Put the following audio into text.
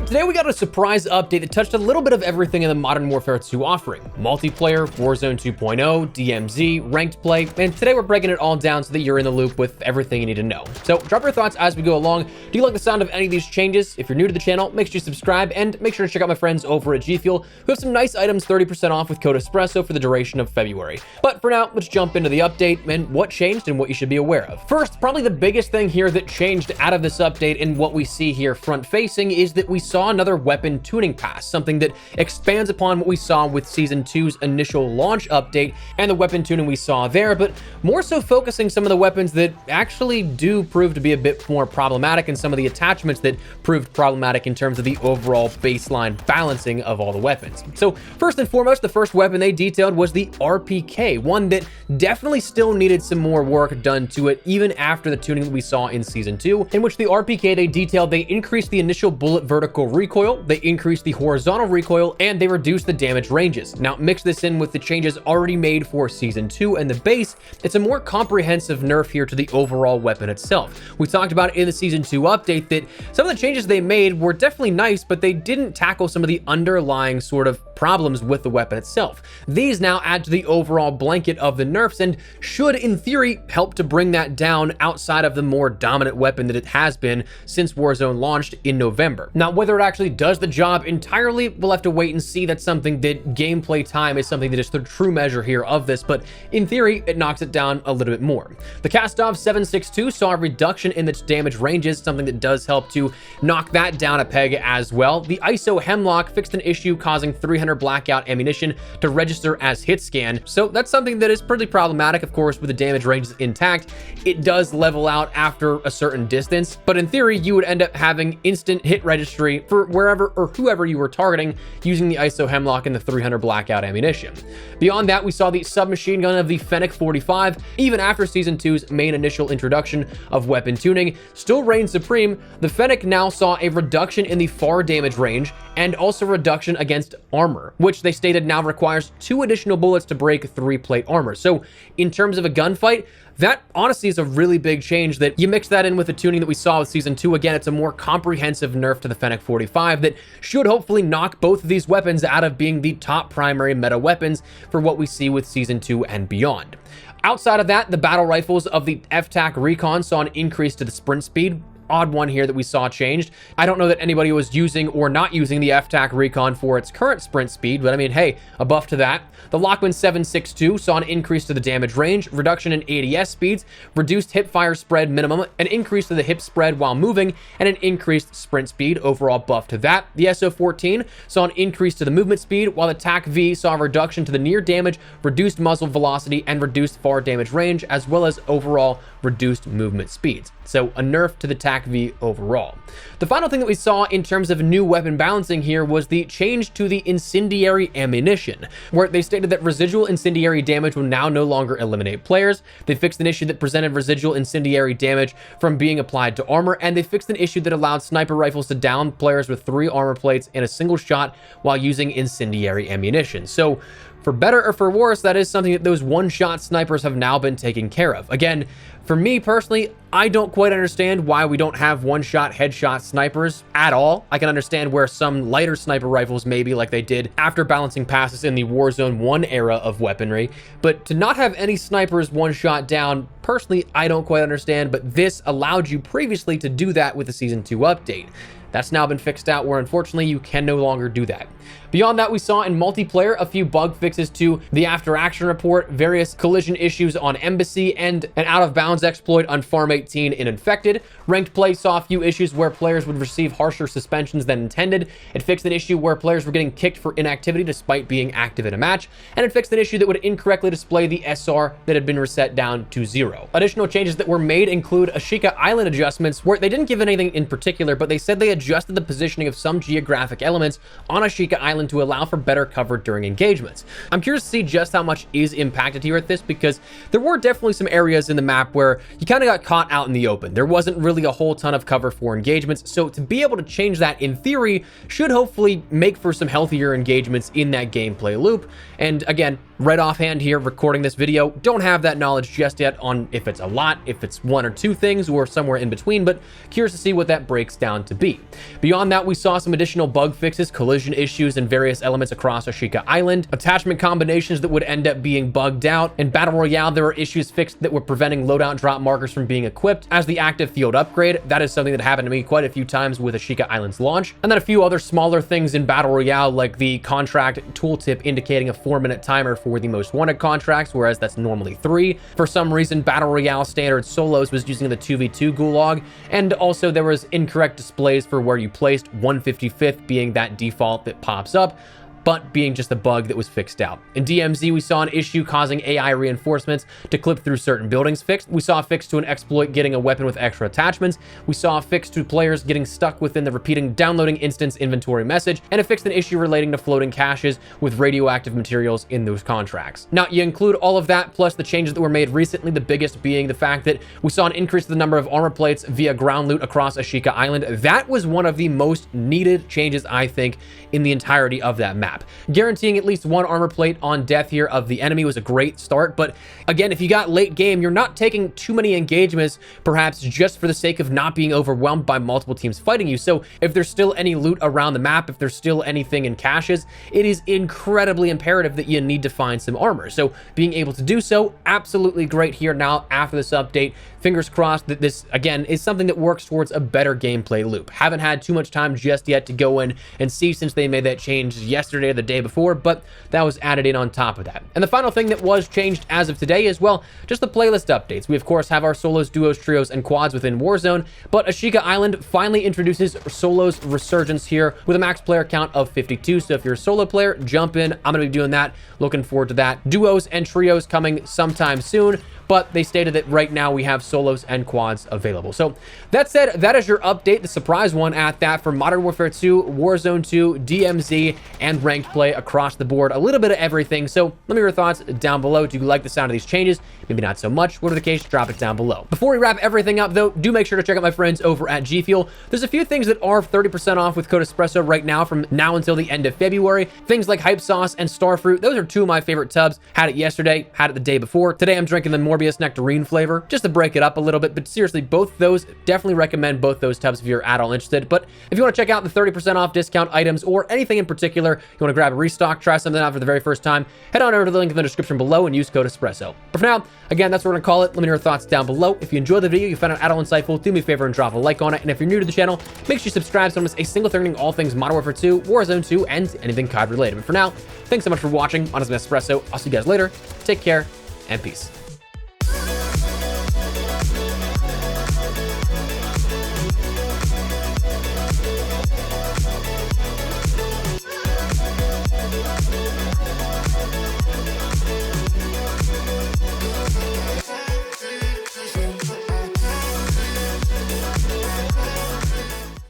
Today we got a surprise update that touched a little bit of everything in the Modern Warfare 2 offering. Multiplayer, Warzone 2.0, DMZ, ranked play, and today we're breaking it all down so that you're in the loop with everything you need to know. So drop your thoughts as we go along. Do you like the sound of any of these changes? If you're new to the channel, make sure you subscribe and make sure to check out my friends over at GFuel who have some nice items 30% off with code ESPRESSO for the duration of February. But for now, let's jump into the update and what changed and what you should be aware of. First, probably the biggest thing here that changed out of this update and what we see here front facing is that we saw another weapon tuning pass, something that expands upon what we saw with Season 2's initial launch update and the weapon tuning we saw there, but more so focusing some of the weapons that actually do prove to be a bit more problematic and some of the attachments that proved problematic in terms of the overall baseline balancing of all the weapons. So first and foremost, the first weapon they detailed was the RPK, one that definitely still needed some more work done to it even after the tuning that we saw in Season 2, in which the RPK they detailed they increased the initial bullet vertical recoil, they increased the horizontal recoil, and they reduced the damage ranges. Now mix this in with the changes already made for Season 2 and the base, it's a more comprehensive nerf here to the overall weapon itself. We talked about in the Season 2 update that some of the changes they made were definitely nice, but they didn't tackle some of the underlying sort of problems with the weapon itself. These now add to the overall blanket of the nerfs and should, in theory, help to bring that down outside of the more dominant weapon that it has been since Warzone launched in November. Now, whether it actually does the job entirely, we'll have to wait and see. That's something that gameplay time is something that is the true measure here of this, but in theory, it knocks it down a little bit more. The Kastov 762 saw a reduction in its damage ranges, something that does help to knock that down a peg as well. The ISO Hemlock fixed an issue causing 300 blackout ammunition to register as hit scan, so that's something that is pretty problematic. Of course, with the damage ranges intact, it does level out after a certain distance, but in theory, you would end up having instant hit registry for wherever or whoever you were targeting using the ISO Hemlock and the 300 blackout ammunition. Beyond that, we saw the submachine gun of the Fennec 45, even after Season 2's main initial introduction of weapon tuning, still reigned supreme. The Fennec now saw a reduction in the far damage range and also reduction against armor, which they stated now requires 2 additional bullets to break 3-plate armor. So in terms of a gunfight, that honestly is a really big change. That you mix that in with the tuning that we saw with Season 2. Again, it's a more comprehensive nerf to the Fennec 45 that should hopefully knock both of these weapons out of being the top primary meta weapons for what we see with Season 2 and beyond. Outside of that, the battle rifles of the FTAC Recon saw an increase to the sprint speed. Odd one here that we saw changed. I don't know that anybody was using or not using the FTAC Recon for its current sprint speed, but I mean, hey, a buff to that. The Lockman 762 saw an increase to the damage range, reduction in ADS speeds, reduced hip fire spread minimum, an increase to the hip spread while moving, and an increased sprint speed. Overall buff to that. The SO14 saw an increase to the movement speed, while the TAC V saw a reduction to the near damage, reduced muzzle velocity, and reduced far damage range, as well as overall reduced movement speeds. So a nerf to the TAC V overall. The final thing that we saw in terms of new weapon balancing here was the change to the incendiary ammunition, where they stated that residual incendiary damage will now no longer eliminate players. They fixed an issue that presented residual incendiary damage from being applied to armor, and they fixed an issue that allowed sniper rifles to down players with 3 armor plates in a single shot while using incendiary ammunition. So for better or for worse, that is something that those one-shot snipers have now been taken care of. Again, for me personally, I don't quite understand why we don't have one-shot headshot snipers at all. I can understand where some lighter sniper rifles maybe like they did after balancing passes in the Warzone 1 era of weaponry, but to not have any snipers one-shot down, personally, I don't quite understand, but this allowed you previously to do that with the Season 2 update. That's now been fixed out where unfortunately you can no longer do that. Beyond that, we saw in multiplayer a few bug fixes to the after action report, various collision issues on Embassy, and an out of bounds exploit on Farm 18 in Infected. Ranked play saw a few issues where players would receive harsher suspensions than intended. It fixed an issue where players were getting kicked for inactivity despite being active in a match, and it fixed an issue that would incorrectly display the SR that had been reset down to 0. Additional changes that were made include Ashika Island adjustments, where they didn't give anything in particular, but they said they adjusted the positioning of some geographic elements on Ashika Island to allow for better cover during engagements. I'm curious to see just how much is impacted here at this, because there were definitely some areas in the map where you kind of got caught out in the open. There wasn't really a whole ton of cover for engagements, so to be able to change that in theory should hopefully make for some healthier engagements in that gameplay loop. And again, right offhand here, recording this video, don't have that knowledge just yet on if it's a lot, if it's one or two things, or somewhere in between, but curious to see what that breaks down to be. Beyond that, we saw some additional bug fixes, collision issues, and various elements across Ashika Island, attachment combinations that would end up being bugged out. In Battle Royale, there were issues fixed that were preventing loadout drop markers from being equipped as the active field upgrade. That is something that happened to me quite a few times with Ashika Island's launch. And then a few other smaller things in Battle Royale, like the contract tooltip indicating a 4-minute timer for the most wanted contracts, whereas that's normally 3. For some reason, Battle Royale standard solos was using the 2v2 gulag, and also there was incorrect displays for where you placed, 155th being that default that pops up, but being just a bug that was fixed out. In DMZ, we saw an issue causing AI reinforcements to clip through certain buildings fixed. We saw a fix to an exploit getting a weapon with extra attachments. We saw a fix to players getting stuck within the repeating downloading instance inventory message, and it fixed an issue relating to floating caches with radioactive materials in those contracts. Now, you include all of that, plus the changes that were made recently, the biggest being the fact that we saw an increase in the number of armor plates via ground loot across Ashika Island. That was one of the most needed changes, I think, in the entirety of that map. Guaranteeing at least one armor plate on death here of the enemy was a great start, but again, if you got late game, you're not taking too many engagements, perhaps just for the sake of not being overwhelmed by multiple teams fighting you. So if there's still any loot around the map, if there's still anything in caches, it is incredibly imperative that you need to find some armor. So being able to do so, absolutely great here now after this update. Fingers crossed that this, again, is something that works towards a better gameplay loop. Haven't had too much time just yet to go in and see since they made that change yesterday or the day before, but that was added in on top of that. And the final thing that was changed as of today is, well, just the playlist updates. We, of course, have our solos, duos, trios, and quads within Warzone, but Ashika Island finally introduces solos resurgence here with a max player count of 52. So if you're a solo player, jump in. I'm going to be doing that. Looking forward to that. Duos and trios coming sometime soon, but they stated that right now we have solos and quads available. So that said, that is your update, the surprise one at that, for Modern Warfare 2, Warzone 2, DMZ, and ranked play across the board. A little bit of everything. So let me know your thoughts down below. Do you like the sound of these changes? Maybe not so much. Whatever the case, drop it down below. Before we wrap everything up, though, do make sure to check out my friends over at GFuel. There's a few things that are 30% off with code Espresso right now from now until the end of February. Things like Hype Sauce and Starfruit. Those are two of my favorite tubs. Had it yesterday, had it the day before. Today, I'm drinking the Morbius Nectarine flavor, just to break it up a little bit. But seriously, both those, definitely recommend both those tubs if you're at all interested. But if you want to check out the 30% off discount items or anything in particular, you want to grab a restock, try something out for the very first time, head on over to the link in the description below and use code Espresso. But for now, again, that's what we're going to call it. Let me know your thoughts down below. If you enjoyed the video, you found it at all insightful, do me a favor and drop a like on it. And if you're new to the channel, make sure you subscribe so don't miss a single thing all things Modern Warfare 2, Warzone 2, and anything COD related. But for now, thanks so much for watching. Honestly, Espresso. I'll see you guys later. Take care and peace.